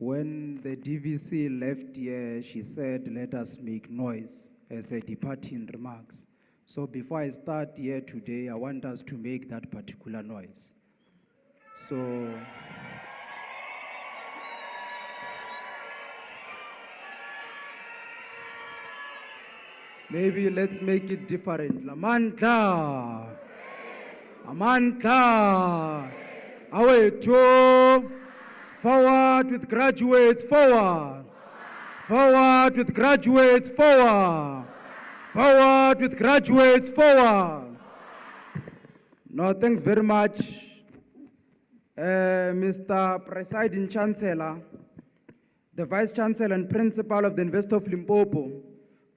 When the DVC left here, she said, let us make noise as a departing remarks. So before I start here today, I want us to make that particular noise. So, maybe let's make it different. Lamandla. Amandla. Awethu. Forward with graduates, forward. Forward with graduates, forward. Forward with graduates, forward. No, thanks very much. Mr. Presiding Chancellor, the Vice Chancellor and Principal of the University of Limpopo,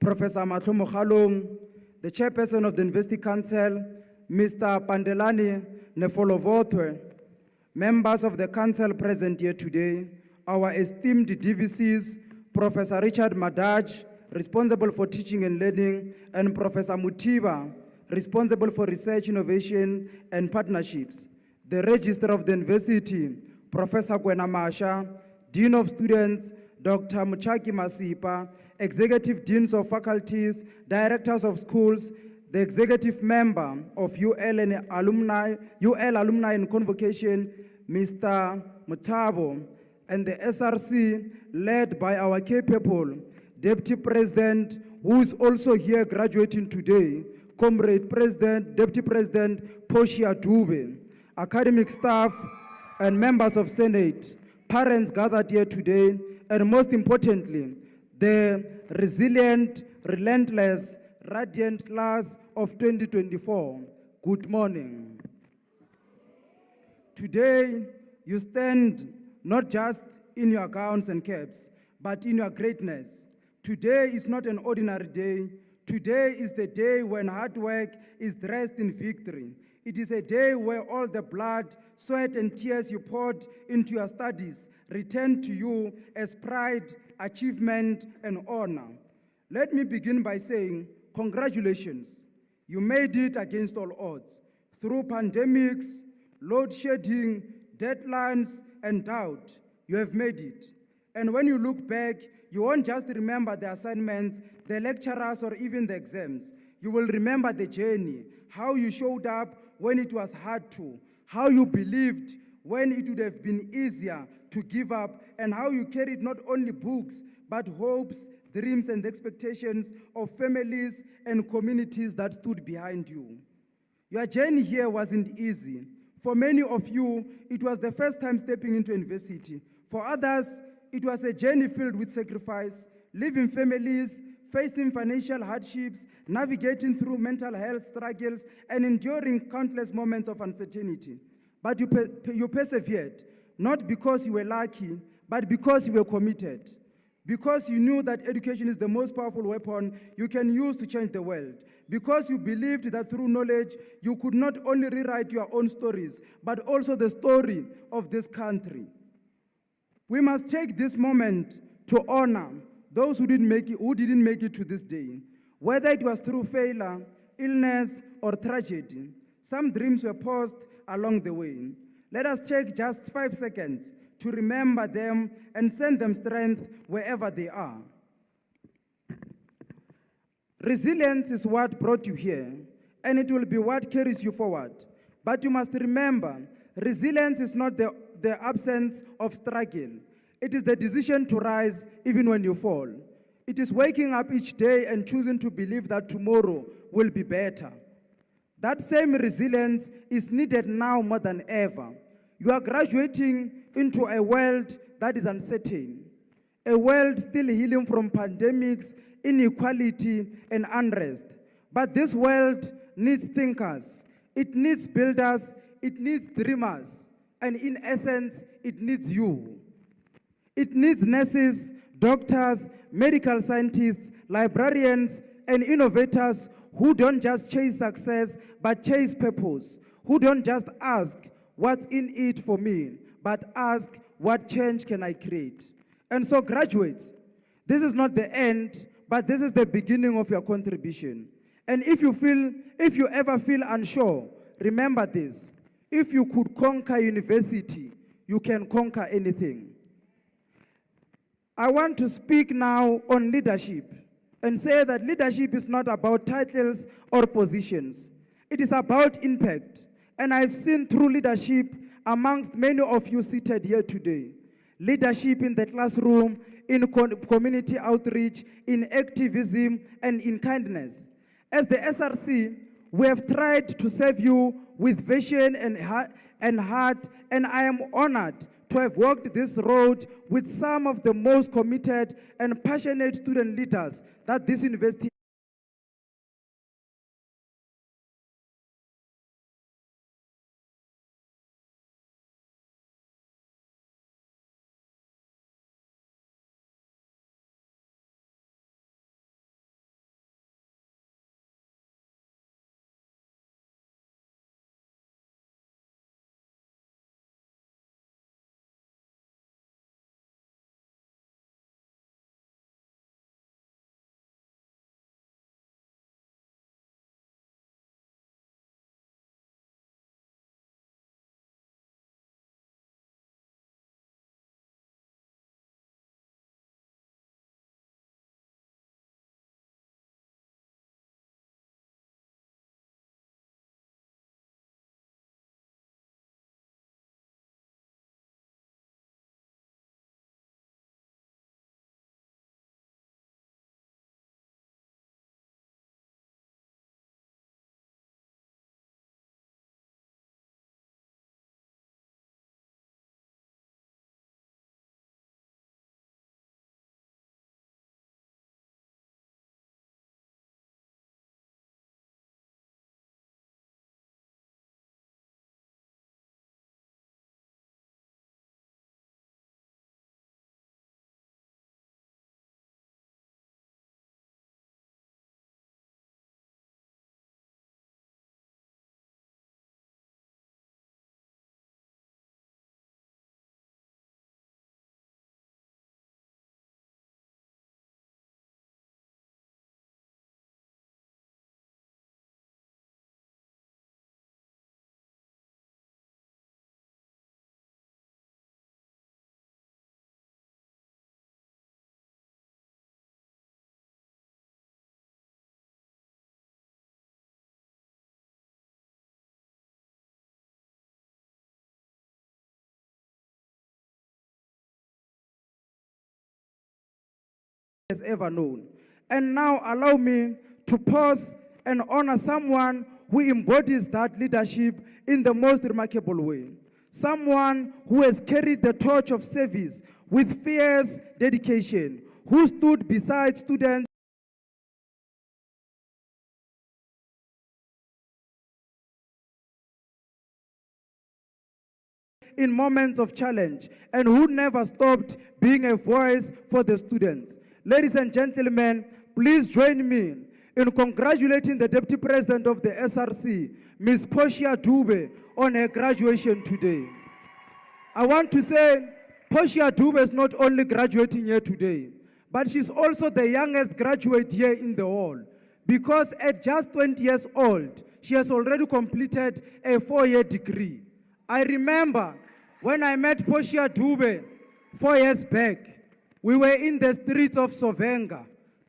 Professor Matlomo Khalong, the Chairperson of the University Council, Mr. Pandelani Nefolovotwe, members of the Council present here today, our esteemed DVCs, Professor Richard Madaj, responsible for teaching and learning, and Professor Mutiba, responsible for research, innovation, and partnerships. The Registrar of the University, Professor Gwena Masha, Dean of Students, Dr. Muchaki Masipa, Executive Deans of Faculties, Directors of Schools, the Executive Member of UL Alumni in Convocation, Mr. Mutabo, and the SRC, led by our capable Deputy President, who is also here graduating today, Comrade President, Deputy President Portia Dube, academic staff, and members of Senate, parents gathered here today, and most importantly, the resilient, relentless, radiant class of 2024. Good morning. Today, you stand not just in your gowns and caps, but in your greatness. Today is not an ordinary day. Today is the day when hard work is dressed in victory. It is a day where all the blood, sweat, and tears you poured into your studies return to you as pride, achievement, and honor. Let me begin by saying, congratulations. You made it against all odds. Through pandemics, load shedding, deadlines, and doubt, you have made it. And when you look back, you won't just remember the assignments, the lecturers, or even the exams. You will remember the journey, how you showed up when it was hard to, how you believed when it would have been easier to give up, and how you carried not only books, but hopes, dreams, and expectations of families and communities that stood behind you. Your journey here wasn't easy. For many of you, it was the first time stepping into university. For others, it was a journey filled with sacrifice, leaving families, facing financial hardships, navigating through mental health struggles, and enduring countless moments of uncertainty. But you persevered, not because you were lucky, but because you were committed. Because you knew that education is the most powerful weapon you can use to change the world. Because you believed that through knowledge, you could not only rewrite your own stories, but also the story of this country. We must take this moment to honor those who didn't make it to this day. Whether it was through failure, illness, or tragedy, some dreams were paused along the way. Let us take just 5 seconds to remember them and send them strength wherever they are. Resilience is what brought you here, and it will be what carries you forward. But you must remember, resilience is not the absence of struggle. It is the decision to rise even when you fall. It is waking up each day and choosing to believe that tomorrow will be better. That same resilience is needed now more than ever. You are graduating into a world that is uncertain, a world still healing from pandemics, inequality, and unrest. But this world needs thinkers, it needs builders, it needs dreamers, and in essence, it needs you. It needs nurses, doctors, medical scientists, librarians, and innovators who don't just chase success, but chase purpose, who don't just ask, what's in it for me, but ask, what change can I create? And so graduates, this is not the end, but this is the beginning of your contribution. And if you ever feel unsure, remember this. If you could conquer university, you can conquer anything. I want to speak now on leadership and say that leadership is not about titles or positions. It is about impact. And I've seen true leadership amongst many of you seated here today. Leadership in the classroom, in community outreach, in activism, and in kindness. As the SRC, we have tried to serve you with vision and heart, and I am honored to have walked this road with some of the most committed and passionate student leaders that this university has ever known. And now allow me to pause and honor someone who embodies that leadership in the most remarkable way. Someone who has carried the torch of service with fierce dedication, who stood beside students in moments of challenge, and who never stopped being a voice for the students. Ladies and gentlemen, please join me in congratulating the Deputy President of the SRC, Ms. Portia Dube, on her graduation today. I want to say, Portia Dube is not only graduating here today, but she's also the youngest graduate here in the hall, because at just 20 years old, she has already completed a 4-year degree. I remember when I met Portia Dube 4 years back, we were in the streets of Sovenga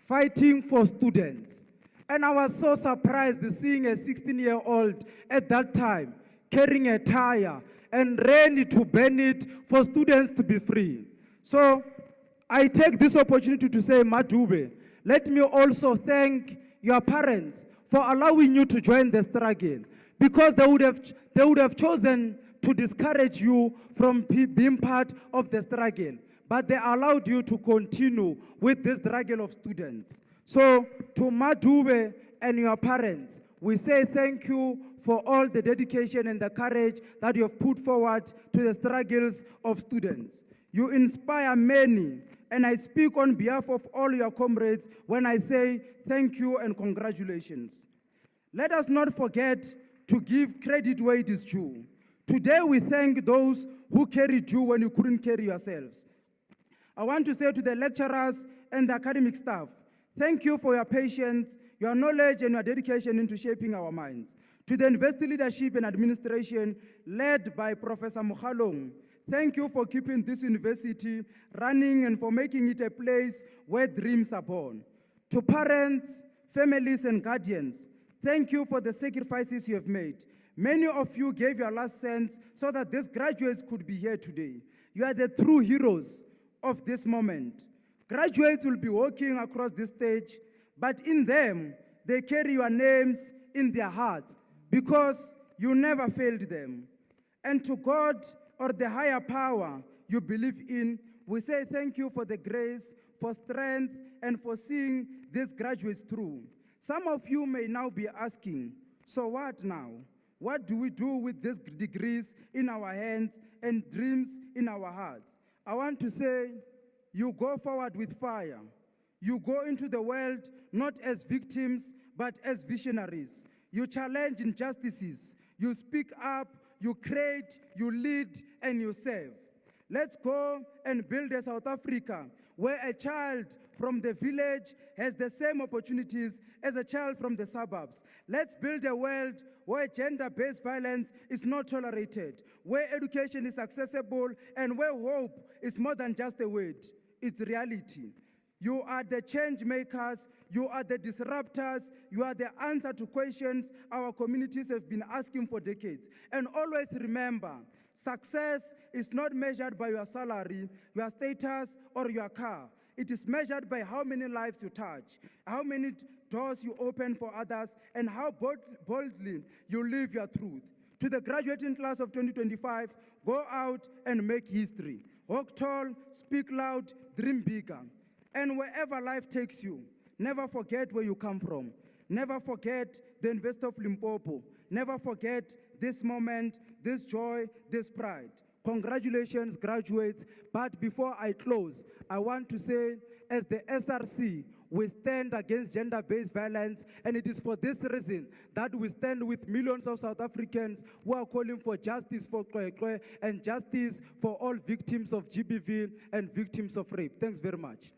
fighting for students. And I was so surprised seeing a 16-year-old at that time carrying a tire and ready to burn it for students to be free. So I take this opportunity to say, Madube, let me also thank your parents for allowing you to join the struggle, because they would have chosen to discourage you from being part of the struggle, but they allowed you to continue with this struggle of students. So to Madube and your parents, we say thank you for all the dedication and the courage that you have put forward to the struggles of students. You inspire many, and I speak on behalf of all your comrades when I say thank you and congratulations. Let us not forget to give credit where it is due. Today we thank those who carried you when you couldn't carry yourselves. I want to say to the lecturers and the academic staff, thank you for your patience, your knowledge, and your dedication into shaping our minds. To the university leadership and administration led by Professor Mokhalong, Thank you for keeping this university running and for making it a place where dreams are born. To parents, families, and guardians, thank you for the sacrifices you have made. Many of you gave your last cents so that these graduates could be here today. You are the true heroes of this moment. Graduates will be walking across this stage, but in them, they carry your names in their hearts because you never failed them. And to God or the higher power you believe in, we say thank you for the grace, for strength, and for seeing these graduates through. Some of you may now be asking, so what now? What do we do with these degrees in our hands and dreams in our hearts? I want to say, you go forward with fire. You go into the world not as victims, but as visionaries. You challenge injustices. You speak up, you create, you lead, and you serve. Let's go and build a South Africa where a child from the village has the same opportunities as a child from the suburbs. Let's build a world where gender-based violence is not tolerated, where education is accessible, and where hope is more than just a word, it's reality. You are the change makers, you are the disruptors, you are the answer to questions our communities have been asking for decades. And always remember, success is not measured by your salary, your status, or your car. It is measured by how many lives you touch, how many doors you open for others, and how boldly you live your truth. To the graduating class of 2025, go out and make history. Walk tall, speak loud, dream bigger. And wherever life takes you, never forget where you come from. Never forget the University of Limpopo. Never forget this moment, this joy, this pride. Congratulations, graduates. But before I close, I want to say, as the SRC, we stand against gender-based violence, and it is for this reason that we stand with millions of South Africans who are calling for justice for Kwekwe and justice for all victims of GBV and victims of rape. Thanks very much.